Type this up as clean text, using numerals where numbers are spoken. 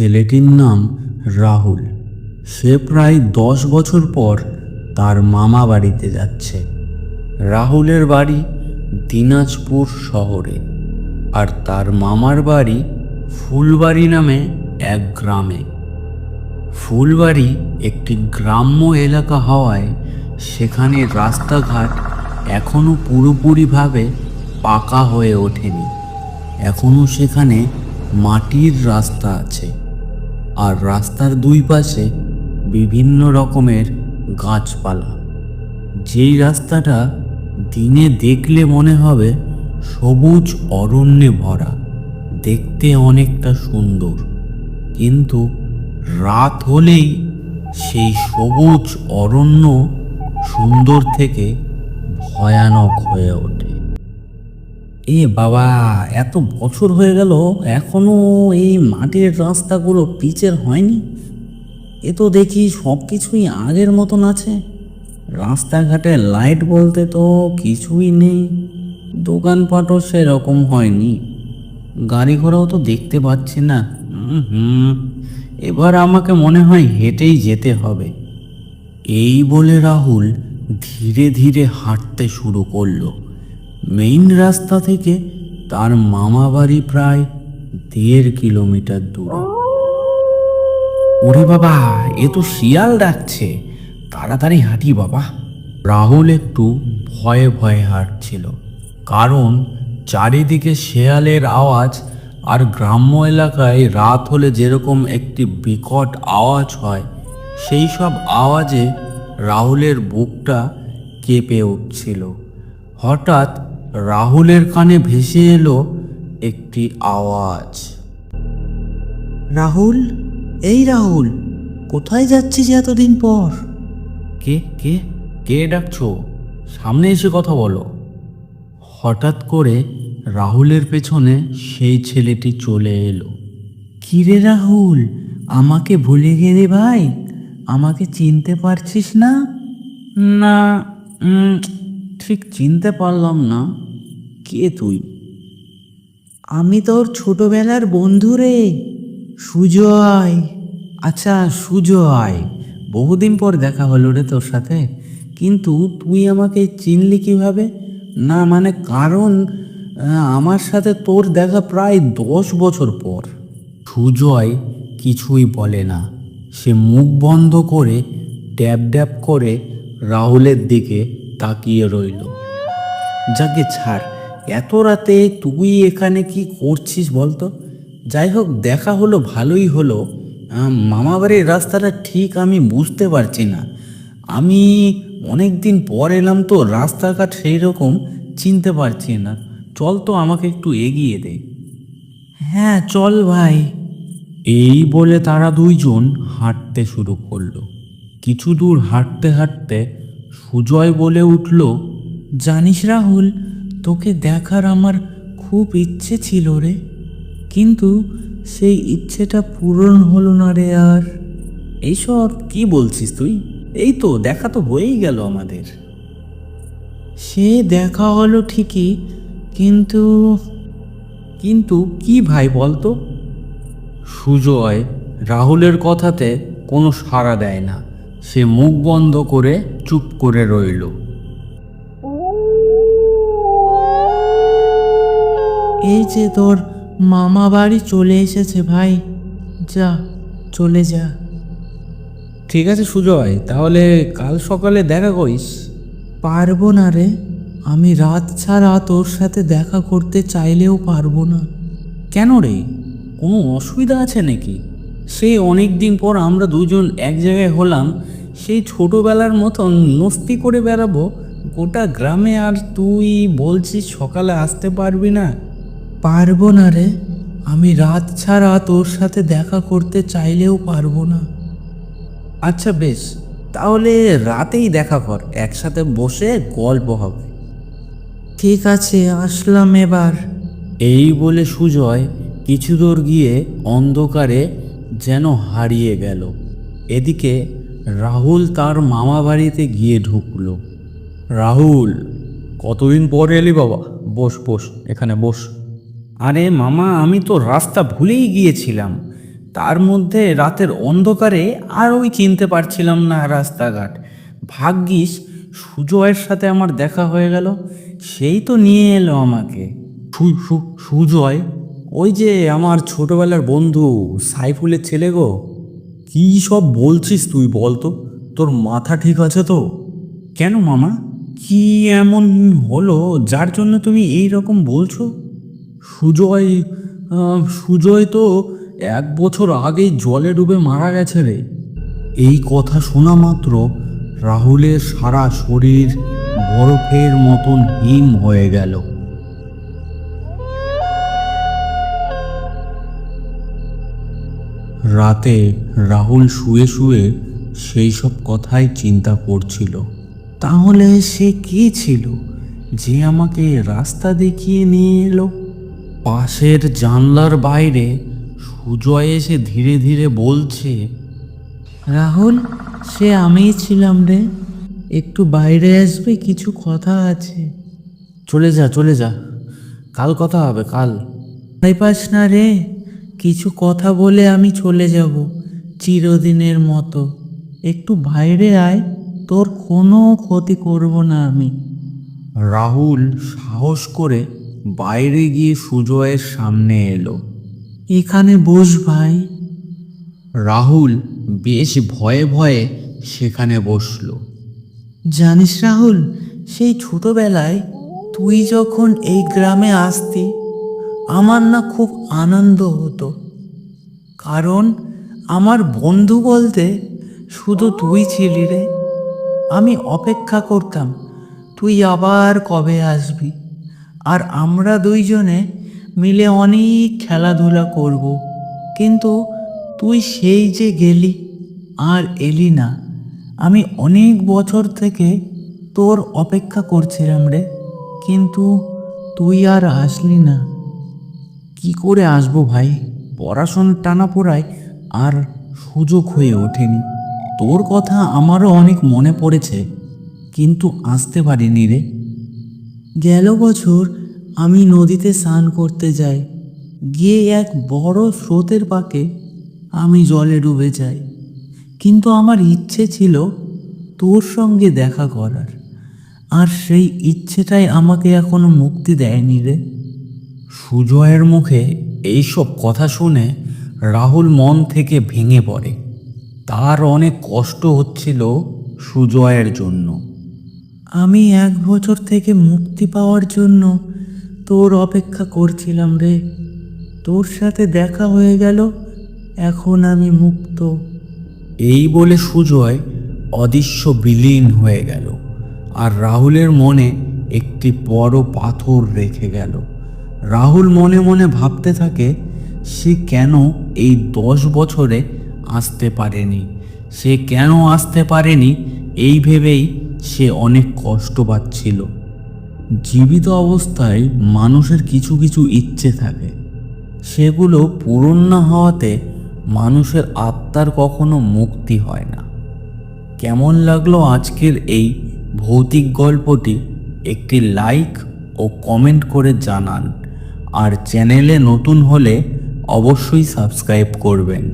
ছেলেটির নাম রাহুল। সে প্রায় 10 বছর পর তার মামা বাড়িতে যাচ্ছে। রাহুলের বাড়ি দিনাজপুর শহরে, আর তার মামার বাড়ি ফুলবাড়ি নামে এক গ্রামে। ফুলবাড়ি একটি গ্রাম্য এলাকা হওয়ায় সেখানে রাস্তাঘাট এখনও পুরোপুরিভাবে পাকা হয়ে ওঠেনি। এখনও সেখানে মাটির রাস্তা আছে, আর রাস্তার দুই পাশে বিভিন্ন রকমের গাছপালা। যেই রাস্তাটা দিনে দেখলে মনে হবে সবুজ অরণ্যে ভরা, দেখতে অনেকটা সুন্দর, কিন্তু রাত হলেই সেই সবুজ অরণ্য সুন্দর থেকে ভয়ানক হয়ে ওঠে। এ বাবা, এত বছর হয়ে গেল এখনো এই মাটির রাস্তাগুলো পিচের হয়নি। এ তো দেখি সব কিছুই আগের মতন আছে। রাস্তাঘাটে লাইট বলতে তো কিছুই নেই, দোকানপাটও সেরকম হয়নি, গাড়ি ঘোড়াও তো দেখতে পাচ্ছি না। এবার আমাকে মনে হয় হেঁটেই যেতে হবে। এই বলে রাহুল ধীরে ধীরে হাঁটতে শুরু করলো। মেইন রাস্তা থেকে তার মামা বাড়ি প্রায় 1.5 কিলোমিটার দূরে। ওরে বাবা, এ তো শিয়াল ডাকছে, তাড়াতাড়ি হাঁটি বাবা। রাহুল একটু ভয়ে ভয়ে হাঁটছিল, কারণ চারিদিকে শেয়ালের আওয়াজ, আর গ্রাম্য এলাকায় রাত হলে যেরকম একটি বিকট আওয়াজ হয়, সেই সব আওয়াজে রাহুলের বুকটা কেঁপে উঠছিল। হঠাৎ রাহুলের কানে ভেসে এলো একটি আওয়াজ। রাহুল, এই রাহুল, কোথায় যাচ্ছিস এতদিন পর? কে কে কে ডাকছো? সামনে এসে কথা বলো। হঠাৎ করে রাহুলের পেছনে সেই ছেলেটি চলে এলো। কিরে রাহুল, আমাকে ভুলে গেলি ভাই? আমাকে চিনতে পারছিস না? না, ঠিক চিনতে পারলাম না। কে তুই? আমি তোর ছোটবেলার বন্ধু রে, সুজয়। আচ্ছা সুজয়, বহুদিন পর দেখা হলো রে তোর সাথে। কিন্তু তুই আমাকে চিনলি কিভাবে? না মানে কারণ আমার সাথে তোর দেখা প্রায় 10 বছর পর। সুজয় কিছুই বলে না, সে মুখ বন্ধ করে ড্যাব ড্যাব করে রাহুলের দিকে তাকিয়ে রইল। যাকে ছাড়, এত রাতে তুই এখানে কি করছিস বলতো? যাই হোক, দেখা হলো, ভালোই হলো। মামা বাড়ির রাস্তাটা ঠিক আমি বুঝতে পারছি না। আমি অনেক দিন পর এলাম তো, রাস্তাঘাট সেই রকম চিনতে পারছি না। চল তো, আমাকে একটু এগিয়ে দে। হ্যাঁ চল ভাই। এই বলে তারা দুইজন হাঁটতে শুরু করলো। কিছু দূর হাঁটতে হাঁটতে সুজয় বলে উঠল, জানিস রাহুল, তোকে দেখার আমার খুব ইচ্ছে ছিল রে, কিন্তু সেই ইচ্ছেটা পূরণ হলো না রে। আর এইসব কি বলছিস তুই? এই তো দেখা তো হয়েই গেল আমাদের। সে দেখা হলো ঠিকই, কিন্তু কিন্তু কি ভাই বলতো? সুজয় রাহুলের কথাতে কোনো সাড়া দেয় না, সে মুখ বন্ধ করে চুপ করে রইল। এই যে তোর মামা বাড়ি চলে এসেছে ভাই, যা চলে যা। ঠিক আছে সুজয়, তাহলে কাল সকালে দেখা করিস। পারবো না রে, আমি রাত ছাড়া তোর সাথে দেখা করতে চাইলেও পারবো না। কেন রে, কোনো অসুবিধা আছে নাকি? সেই অনেক দিন পর আমরা দুজন এক জায়গায় হলাম, সেই ছোটোবেলার মতন মস্তি করে বেড়াবো গোটা গ্রামে, আর তুই বলছিস সকালে আসতে পারবি না? পারবো না রে, আমি রাত ছাড়া তোর সাথে দেখা করতে চাইলেও পারবো না। আচ্ছা বেশ, তাহলে রাতেই দেখা কর, একসাথে বসে গল্প হবে। ঠিক আছে, আসলাম এবার। এই বলে সুজয় কিছু দূর গিয়ে অন্ধকারে যেন হারিয়ে গেল। এদিকে রাহুল তার মামা বাড়িতে গিয়ে ঢুকলো। রাহুল, কতদিন পর এলি বাবা? বস বস, এখানে বস। আরে মামা, আমি তো রাস্তা ভুলেই গিয়েছিলাম, তার মধ্যে রাতের অন্ধকারে আর ওই চিনতে পারছিলাম না রাস্তাঘাট। ভাগ্যিস সুজয়ের সাথে আমার দেখা হয়ে গেল, সেই তো নিয়ে এলো আমাকে। সুজয়? ওই যে আমার ছোটবেলার বন্ধু সাইফুলের ছেলে গো। কী সব বলছিস তুই, বলতো তোর মাথা ঠিক আছে তো? কেন মামা, কি এমন হলো যার জন্য তুমি এই রকম বলছো? সুজয় তো 1 বছর আগেই জলে ডুবে মারা গেছে রে। এই কথা শোনা মাত্র রাহুলের সারা শরীর বরফের মতন হিম হয়ে গেল। রাতে রাহুল শুয়ে শুয়ে সেই সব কথাই চিন্তা করছিল। তাহলে সে কে ছিল যে আমাকে রাস্তা দেখিয়ে নিয়ে এলো? পাশের জানলার বাইরে সুজয় এসে ধীরে ধীরে বলছে, রাহুল, সে আমিই ছিলাম রে। একটু বাইরে আসবে, কিছু কথা আছে। চলে যা চলে যা, কাল কথা হবে কাল। ভয় পাস না রে, কিছু কথা বলে আমি চলে যাব চিরদিনের মতো। একটু বাইরে আয়, তোর কোনো ক্ষতি করব না আমি। রাহুল সাহস করে বাইরে গিয়ে সুজয়ের সামনে এলো। এখানে বস ভাই। রাহুল বেশ ভয়ে ভয়ে সেখানে বসলো। জানিস রাহুল, সেই ছোটবেলায় তুই যখন এই গ্রামে আসতি, আমার না খুব আনন্দ হতো। কারণ আমার বন্ধু বলতে শুধু তুই ছিলি রে। আমি অপেক্ষা করতাম তুই আবার কবে আসবি, আর আমরা দুইজনে মিলে অনেক খেলাধুলা করব। কিন্তু তুই সেই যে গেলি, আর এলি না। আমি অনেক বছর থেকে তোর অপেক্ষা করছিলাম রে, কিন্তু তুই আর আসলি না। কি করে আসবো ভাই, পড়াশোনার টানাপোড়ায় আর সুযোগ হয়ে ওঠেনি। তোর কথা আমারও অনেক মনে পড়েছে, কিন্তু আসতে পারিনি রে। গেল বছর আমি নদীতে স্নান করতে যাই, গিয়ে এক বড় স্রোতের পাকে আমি জলে ডুবে যাই। কিন্তু আমার ইচ্ছে ছিল তোর সঙ্গে দেখা করার, আর সেই ইচ্ছেটাই আমাকে এখনো মুক্তি দেয়নি রে। সুজয়ের মুখে এইসব কথা শুনে রাহুল মন থেকে ভেঙে পড়ে। তার অনেক কষ্ট হচ্ছিল সুজয়ের জন্য। আমি 1 বছর থেকে মুক্তি পাওয়ার জন্য তোর অপেক্ষা করছিলাম রে। তোর সাথে দেখা হয়ে গেল, এখন আমি মুক্ত। এই বলে সুজয় অদৃশ্য বিলীন হয়ে গেল, আর রাহুলের মনে একটি বড় পাথর রেখে গেল। রাহুল মনে মনে ভাবতে থাকে, সে কেন এই 10 বছরে আসতে পারেনি, সে কেন আসতে পারেনি, এই ভেবেই সে অনেক কষ্ট পাচ্ছিল। জীবিত অবস্থায় মানুষের কিছু কিছু ইচ্ছে থাকে, সেগুলো পূরণ না হওয়াতে মানুষের আত্মার কখনো মুক্তি হয় না। কেমন লাগলো আজকের এই ভৌতিক গল্পটি একটি লাইক ও কমেন্ট করে জানান, আর চ্যানেলে নতুন হলে অবশ্যই সাবস্ক্রাইব করবেন।